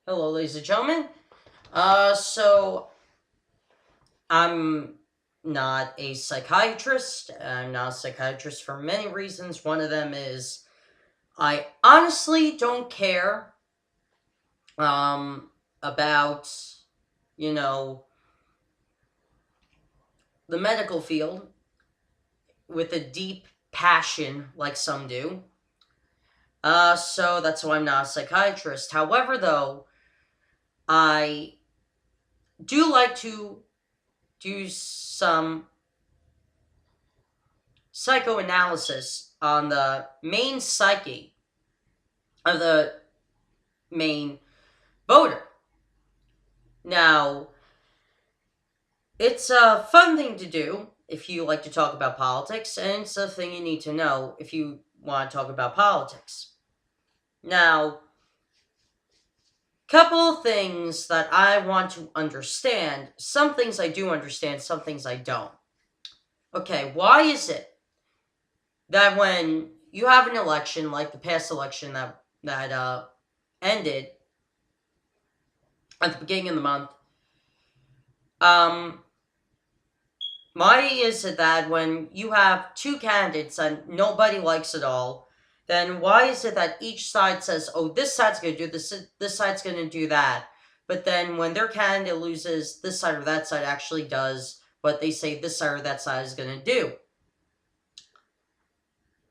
Hello, ladies and gentlemen. So I'm not a psychiatrist. I'm not a psychiatrist for many reasons. One of them is I honestly don't care about, you know, the medical field with a deep passion like some do. So that's why I'm not a psychiatrist. However, though, I do like to do some psychoanalysis on the main psyche of the main voter. Now, it's a fun thing to do if you like to talk about politics, and it's a thing you need to know if you want to talk about politics. Now, couple things that I want to understand. Some things I do understand, some things I don't. Okay, why is it that when you have an election like the past election that ended at the beginning of the month, why is it that when you have two candidates and nobody likes it all, then why is it that each side says, oh, this side's going to do this side's going to do that, but then when their candidate loses, this side or that side actually does what they say this side or that side is going to do?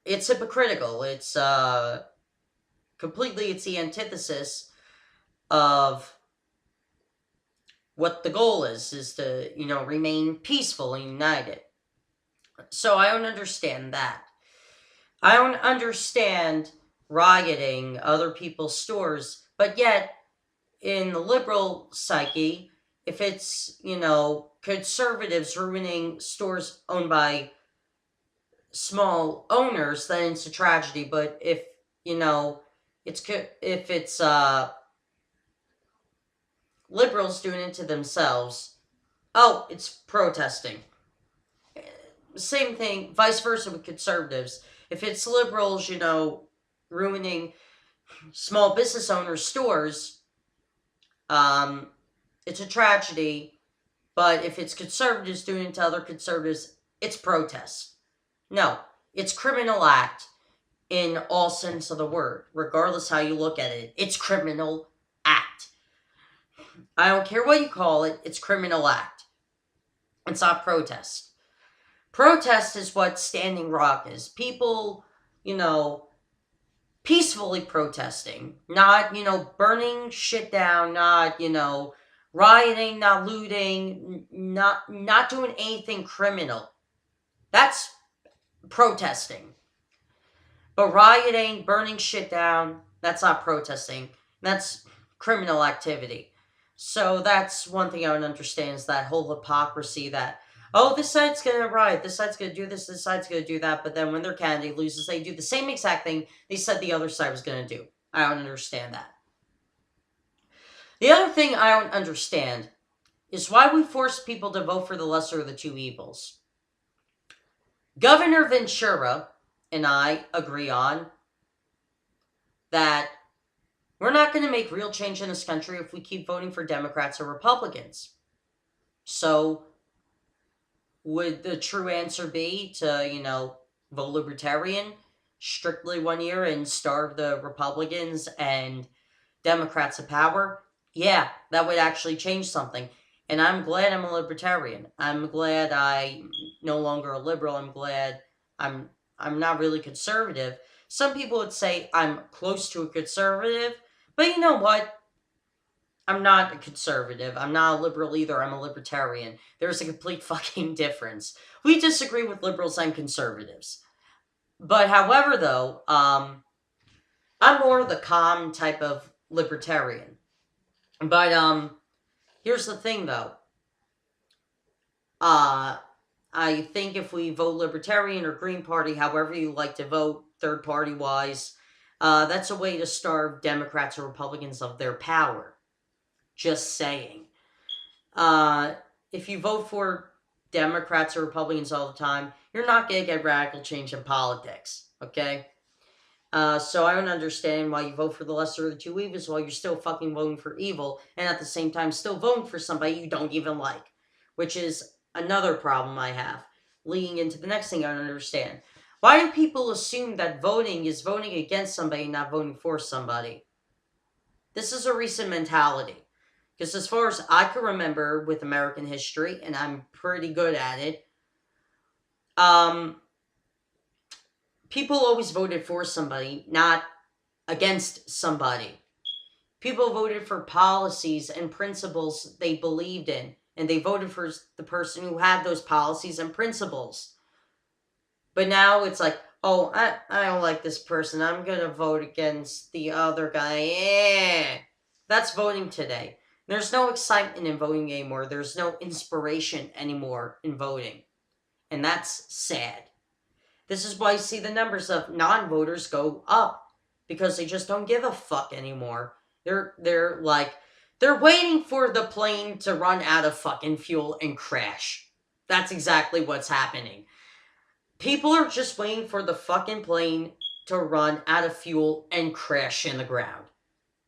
It's hypocritical. It's completely, it's the antithesis of what the goal is to, remain peaceful and united. So I don't understand that. I don't understand rioting other people's stores, but yet in the liberal psyche, if it's, conservatives ruining stores owned by small owners, then it's a tragedy. But if, it's liberals doing it to themselves, oh, it's protesting. Same thing, vice versa with conservatives. If it's liberals, ruining small business owners' stores, it's a tragedy. But if it's conservatives doing it to other conservatives, it's protest. No, it's criminal act in all sense of the word, regardless how you look at it. It's criminal act. I don't care what you call it, it's criminal act. It's not protest. Protest is what Standing Rock is. People, peacefully protesting. Not, burning shit down, not, rioting, not looting, not doing anything criminal. That's protesting. But rioting, burning shit down, that's not protesting. That's criminal activity. So that's one thing I don't understand is that whole hypocrisy that, oh, this side's going to riot, this side's going to do this side's going to do that, but then when their candidate loses, they do the same exact thing they said the other side was going to do. I don't understand that. The other thing I don't understand is why we force people to vote for the lesser of the two evils. Governor Ventura and I agree on that we're not going to make real change in this country if we keep voting for Democrats or Republicans. So, would the true answer be to, vote Libertarian strictly 1 year and starve the Republicans and Democrats of power? Yeah, that would actually change something. And I'm glad I'm a Libertarian. I'm glad I'm no longer a liberal. I'm glad I'm not really conservative. Some people would say I'm close to a conservative, but you know what? I'm not a conservative. I'm not a liberal either. I'm a libertarian. There's a complete fucking difference. We disagree with liberals and conservatives. But however, though, I'm more the calm type of libertarian. But here's the thing, though. I think if we vote Libertarian or Green Party, however you like to vote, third party wise, that's a way to starve Democrats or Republicans of their power. Just saying. If you vote for Democrats or Republicans all the time, you're not going to get radical change in politics, okay? So I don't understand why you vote for the lesser of the two evils while you're still fucking voting for evil, and at the same time still voting for somebody you don't even like, which is another problem I have. Leading into the next thing I don't understand. Why do people assume that voting is voting against somebody, not voting for somebody? This is a recent mentality. Because as far as I can remember with American history, and I'm pretty good at it, people always voted for somebody, not against somebody. People voted for policies and principles they believed in, and they voted for the person who had those policies and principles. But now it's like, oh, I don't like this person. I'm going to vote against the other guy. That's voting today. There's no excitement in voting anymore. There's no inspiration anymore in voting. And that's sad. This is why you see the numbers of non-voters go up. Because they just don't give a fuck anymore. They're waiting for the plane to run out of fucking fuel and crash. That's exactly what's happening. People are just waiting for the fucking plane to run out of fuel and crash in the ground.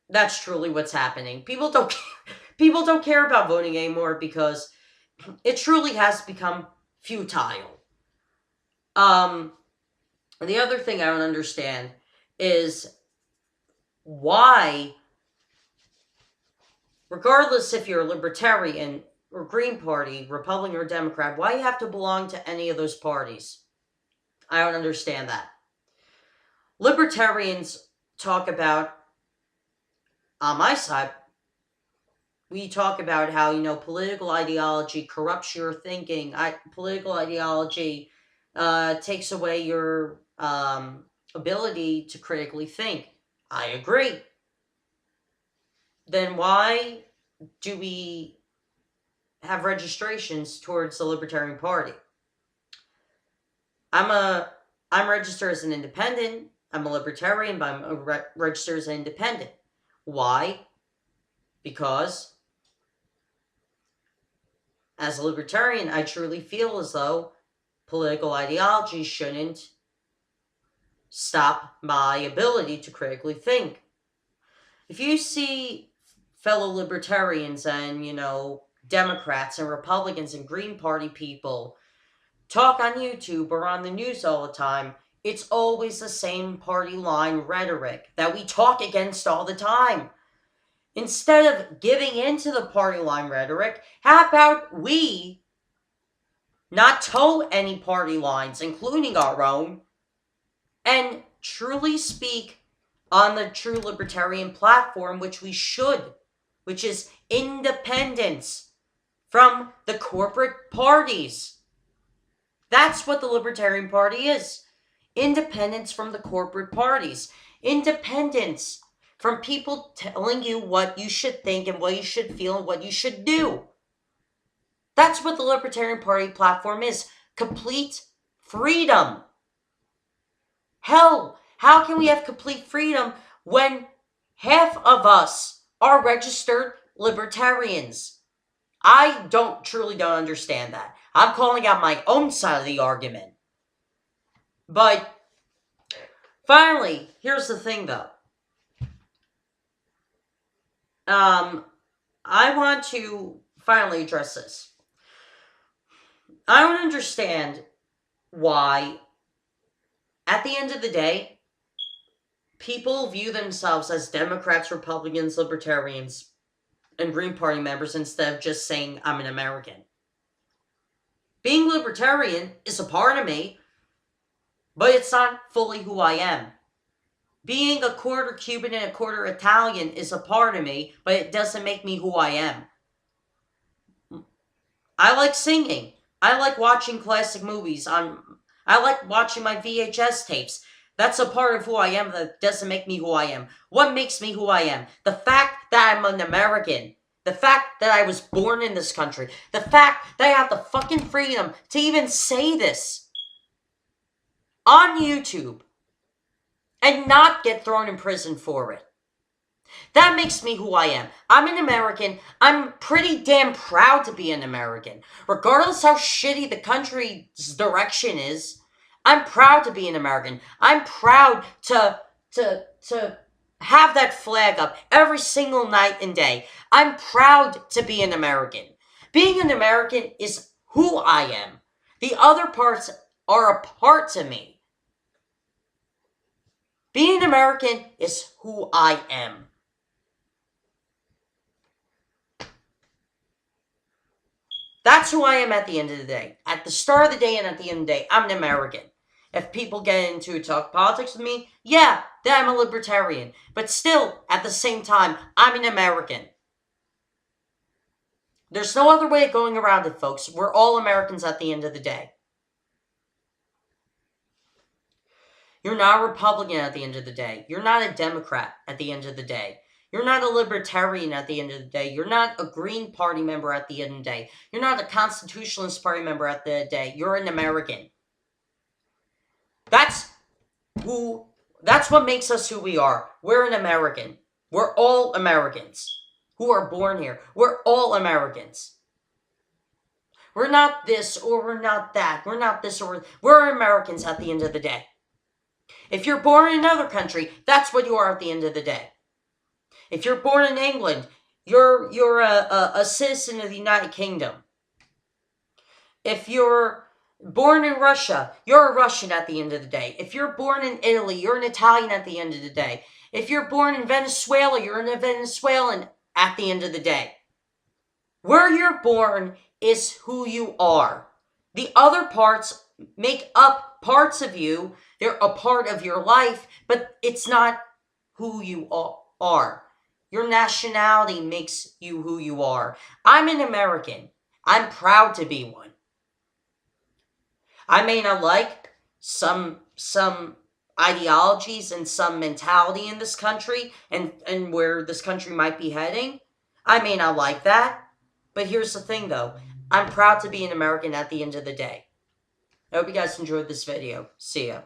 That's truly what's happening. People don't care about voting anymore because it truly has become futile. The other thing I don't understand is why, regardless if you're a Libertarian or Green Party, Republican or Democrat, why you have to belong to any of those parties? I don't understand that. Libertarians talk about, on my side, we talk about how, political ideology corrupts your thinking. Political ideology takes away your ability to critically think. I agree. Then why do we have registrations towards the Libertarian Party? I'm registered as an independent. I'm a Libertarian, but I'm registered as an independent. Why? Because as a Libertarian, I truly feel as though political ideology shouldn't stop my ability to critically think. If you see fellow Libertarians and, Democrats and Republicans and Green Party people talk on YouTube or on the news all the time, it's always the same party line rhetoric that we talk against all the time. Instead of giving into the party line rhetoric, how about we not toe any party lines, including our own, and truly speak on the true libertarian platform, which we should, which is independence from the corporate parties. That's what the Libertarian Party is. Independence from the corporate parties. Independence from people telling you what you should think and what you should feel and what you should do. That's what the Libertarian Party platform is. Complete freedom. Hell, how can we have complete freedom when half of us are registered libertarians? I truly don't understand that. I'm calling out my own side of the argument. But finally, here's the thing though. I want to finally address this. I don't understand why, at the end of the day, people view themselves as Democrats, Republicans, Libertarians, and Green Party members instead of just saying, I'm an American. Being Libertarian is a part of me, but it's not fully who I am. Being a quarter Cuban and a quarter Italian is a part of me, but it doesn't make me who I am. I like singing. I like watching classic movies. I like watching my VHS tapes. That's a part of who I am that doesn't make me who I am. What makes me who I am? The fact that I'm an American. The fact that I was born in this country. The fact that I have the fucking freedom to even say this on YouTube and not get thrown in prison for it. That makes me who I am. I'm an American. I'm pretty damn proud to be an American. Regardless how shitty the country's direction is, I'm proud to be an American. I'm proud to to have that flag up every single night and day. I'm proud to be an American. Being an American is who I am. The other parts are a part to me. Being an American is who I am. That's who I am at the end of the day. At the start of the day and at the end of the day, I'm an American. If people get into talk politics with me, yeah, then I'm a libertarian. But still, at the same time, I'm an American. There's no other way of going around it, folks. We're all Americans at the end of the day. You're not a Republican at the end of the day. You're not a Democrat at the end of the day. You're not a Libertarian at the end of the day. You're not a Green Party member at the end of the day. You're not a Constitutionalist Party member at the end of the day. You're an American. That's what makes us who we are. We're an American. We're all Americans who are born here. We're all Americans. We're not this or we're not that. We're not this or we're Americans at the end of the day. If you're born in another country, that's what you are at the end of the day. If you're born in England, you're a citizen of the United Kingdom. If you're born in Russia, you're a Russian at the end of the day. If you're born in Italy, you're an Italian at the end of the day. If you're born in Venezuela, you're a Venezuelan at the end of the day. Where you're born is who you are. The other parts make up parts of you. They're a part of your life, but it's not who you are. Your nationality makes you who you are. I'm an American. I'm proud to be one. I may not like some ideologies and some mentality in this country and where this country might be heading. I may not like that. But here's the thing, though. I'm proud to be an American at the end of the day. I hope you guys enjoyed this video. See ya.